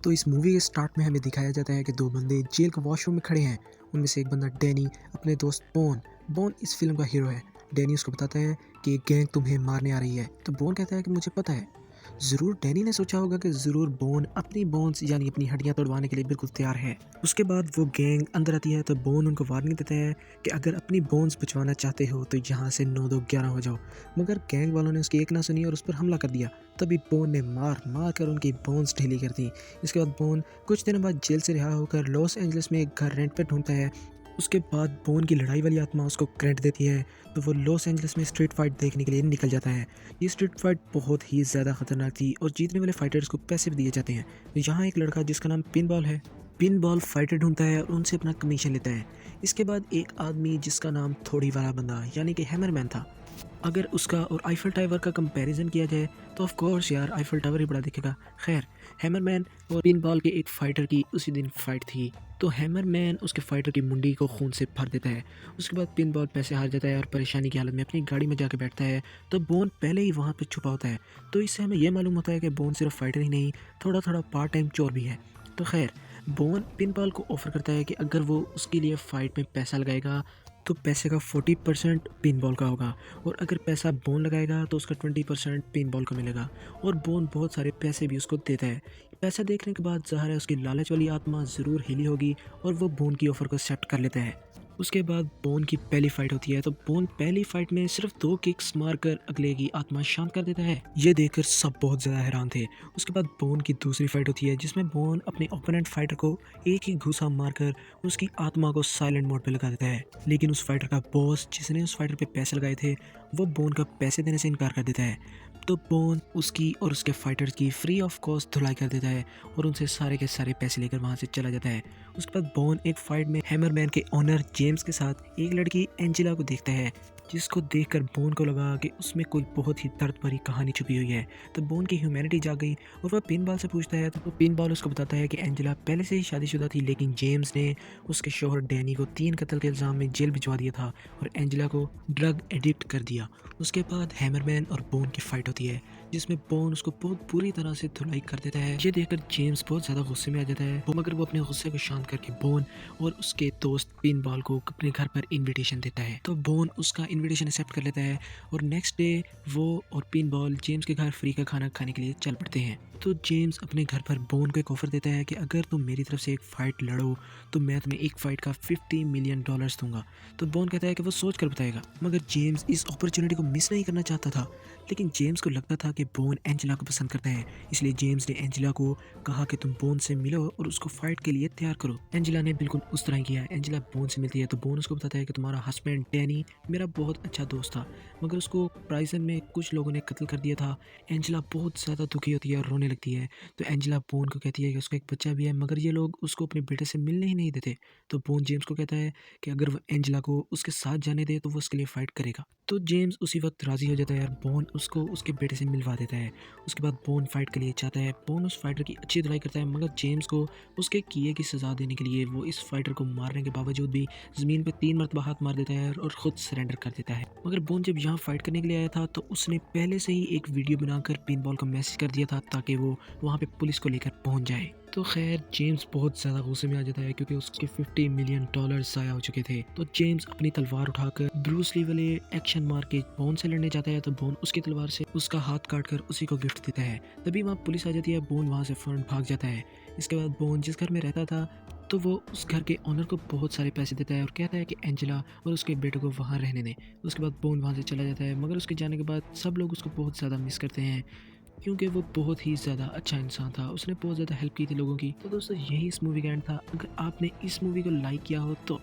तो इस मूवी के स्टार्ट में हमें दिखाया जाता है कि दो बंदे जेल के वॉशरूम में खड़े हैं। उनमें से एक बंदा डैनी अपने दोस्त बॉन बॉन इस फिल्म का हीरो है। डैनी उसको बताता है कि एक गैंग तुम्हें मारने आ रही है। तो बॉन कहता है कि मुझे पता है। ज़रूर डैनी ने सोचा होगा कि ज़रूर बॉन अपनी बोन्स यानी अपनी हड्डियां तोड़वाने के लिए बिल्कुल तैयार है। उसके बाद वो गैंग अंदर आती है तो बॉन उनको वार्निंग देता है कि अगर अपनी बोन्स बचवाना चाहते हो तो यहाँ से 9 2 11 हो जाओ। मगर गैंग वालों ने उसकी एक ना सुनी और उस पर हमला कर दिया। तभी बॉन ने मार मार कर उनकी बोन्स ढीली कर दी। इसके बाद बॉन कुछ दिनों बाद जेल से रिहा होकर लॉस एंजलिस में एक घर रेंट पर ढूंढता है। उसके बाद बॉन की लड़ाई वाली आत्मा उसको करंट देती है तो वो लॉस एंजलिस में स्ट्रीट फाइट देखने के लिए निकल जाता है। ये स्ट्रीट फाइट बहुत ही ज़्यादा खतरनाक थी और जीतने वाले फाइटर्स को पैसे भी दिए जाते हैं। यहाँ एक लड़का जिसका नाम पिनबॉल है, पिनबॉल फाइटर ढूंढता है और उनसे अपना कमीशन लेता है। इसके बाद एक आदमी जिसका नाम थोड़ी वाला बंदा यानी कि हैमरमैन था। अगर उसका और आईफल टावर का कंपैरिजन किया जाए तो ऑफ कोर्स यार आईफल टावर ही बड़ा दिखेगा। खैर, हैमरमैन और पिनबॉल के एक फाइटर की उसी दिन फाइट थी तो हैमरमैन उसके फाइटर की मुंडी को खून से भर देता है। उसके बाद पिनबॉल पैसे हार जाता है और परेशानी की हालत में अपनी गाड़ी में जाकर बैठता है तो बोन पहले ही वहाँ पर छुपा होता है। तो इससे हमें यह मालूम होता है कि बोन सिर्फ फाइटर ही नहीं, थोड़ा थोड़ा पार्ट टाइम चोर भी है। तो खैर, बोन पिनबॉल को ऑफर करता है कि अगर वो उसके लिए फ़ाइट में पैसा लगाएगा तो पैसे का 40% पिनबॉल का होगा और अगर पैसा बोन लगाएगा तो उसका 20% पिनबॉल को मिलेगा। और बोन बहुत सारे पैसे भी उसको देता है। पैसा देखने के बाद ज़ाहिर है उसकी लालच वाली आत्मा ज़रूर हिली होगी और वो बोन की ऑफ़र को एक्सेप्ट कर लेता है। उसके बाद बोन की पहली फाइट होती है तो बोन पहली फाइट में सिर्फ 2 किक्स मारकर अगले की आत्मा शांत कर देता है। ये देखकर सब बहुत ज़्यादा हैरान थे। उसके बाद बोन की दूसरी फाइट होती है जिसमें बोन अपने ओपोनेंट फाइटर को एक ही घूसा मारकर उसकी आत्मा को साइलेंट मोड पे लगा देता है। लेकिन उस फाइटर का बॉस जिसने उस फाइटर पे पैसे लगाए थे वो बोन का पैसे देने से इनकार कर देता है। तो बोन उसकी और उसके फाइटर्स की फ्री ऑफ कॉस्ट धुलाई कर देता है और उनसे सारे के सारे पैसे लेकर वहाँ से चला जाता है। उसके बाद बॉन एक फाइट में हैमरमैन के ओनर जेम्स के साथ एक लड़की एंजेला को देखता है जिसको देखकर बोन को लगा कि उसमें कोई बहुत ही दर्द भरी कहानी छुपी हुई है। तो बोन की ह्यूमैनिटी जाग गई और वह पिनबॉल से पूछता है तो पिनबॉल उसको बताता है कि एंजेला पहले से ही शादीशुदा थी लेकिन जेम्स ने उसके शौहर डैनी को 3 कत्ल के इल्ज़ाम में जेल भिजवा दिया था और एंजेला को ड्रग एडिक्ट कर दिया। उसके बाद हैमरमैन और बोन की फाइट होती है जिसमें बोन उसको बहुत बुरी तरह से धुलाई कर देता है। ये देखकर जेम्स बहुत ज़्यादा गुस्से में आ जाता है मगर वो अपने गुस्से को शांत करके बोन और उसके दोस्त पिनबॉल को अपने घर पर इनविटेशन देता है। तो बोन उसका इनविटेशन एक्सेप्ट कर लेता है और नेक्स्ट डे वो और पिनबॉल जेम्स के घर फ्री का खाना खाने के लिए चल पड़ते हैं। तो जेम्स अपने घर पर बोन को एक ऑफर देता है कि अगर तुम मेरी तरफ से एक फ़ाइट लड़ो तो मैं तुम्हें एक फ़ाइट का $50 मिलियन दूंगा। तो बोन कहता है कि वो सोच कर बताएगा मगर जेम्स इस अपॉर्चुनिटी को मिस नहीं करना चाहता था। लेकिन जेम्स को लगता था कि बोन एंजेला को पसंद करता है, इसलिए जेम्स ने एंजेला को कहा कि तुम बोन से मिलो और उसको फाइट के लिए तैयार करो। एंजेला ने बिल्कुल उस तरह किया। एंजेला बोन से मिलती है तो बोन उसको बताता है कि तुम्हारा हस्बैंड डैनी मेरा बहुत अच्छा दोस्त था मगर उसको प्राइजन में कुछ लोगों ने कत्ल कर दिया था। एंजेला बहुत ज़्यादा दुखी होती है और रोने लगती है। तो एंजेला बोन को कहती है कि उसका एक बच्चा भी है मगर ये लोग उसको अपने बेटे से मिलने ही नहीं देते। तो बोन जेम्स को कहता है कि अगर वो एंजेला को उसके साथ जाने दे तो वो उसके लिए फ़ाइट करेगा। तो जेम्स उसी वक्त राज़ी हो जाता है और बोन उसको उसके बेटे से मिलवा देता है। उसके बाद बोन फाइट के लिए चाहता है। बोन उस फाइटर की अच्छी धुलाई करता है मगर जेम्स को उसके किए की सज़ा देने के लिए वो इस फाइटर को मारने के बावजूद भी ज़मीन पर 3 मरतबा हाथ मार देता है और ख़ुद सरेंडर कर देता है। मगर बोन जब यहाँ फाइट करने के लिए आया था तो उसने पहले से ही एक वीडियो बनाकर पिनबॉल को मैसेज कर दिया था ताकि वो वहाँ पे पुलिस को लेकर पहुँच जाए। तो खैर जेम्स बहुत ज़्यादा गुस्से में आ जाता है क्योंकि उसके $50 मिलियन ज़ाया हो चुके थे। तो जेम्स अपनी तलवार उठाकर ब्रूस ली वाले एक्शन मार के बोन से लड़ने जाता है तो बोन उसकी तलवार से उसका हाथ काट कर उसी को गिफ्ट देता है। तभी वहाँ पुलिस आ जाती है। बोन वहाँ से फौरन भाग जाता है। इसके बाद बोन जिस घर में रहता था तो वो उस घर के ओनर को बहुत सारे पैसे देता है और कहता है कि एंजेला और उसके बेटे को वहाँ रहने दें। उसके बाद बोन वहाँ से चला जाता है मगर उसके जाने के बाद सब लोग उसको बहुत ज़्यादा मिस करते हैं क्योंकि वो बहुत ही ज़्यादा अच्छा इंसान था। उसने बहुत ज़्यादा हेल्प की थी लोगों की। तो दोस्तों यही इस मूवी का एंड था। अगर आपने इस मूवी को लाइक किया हो तो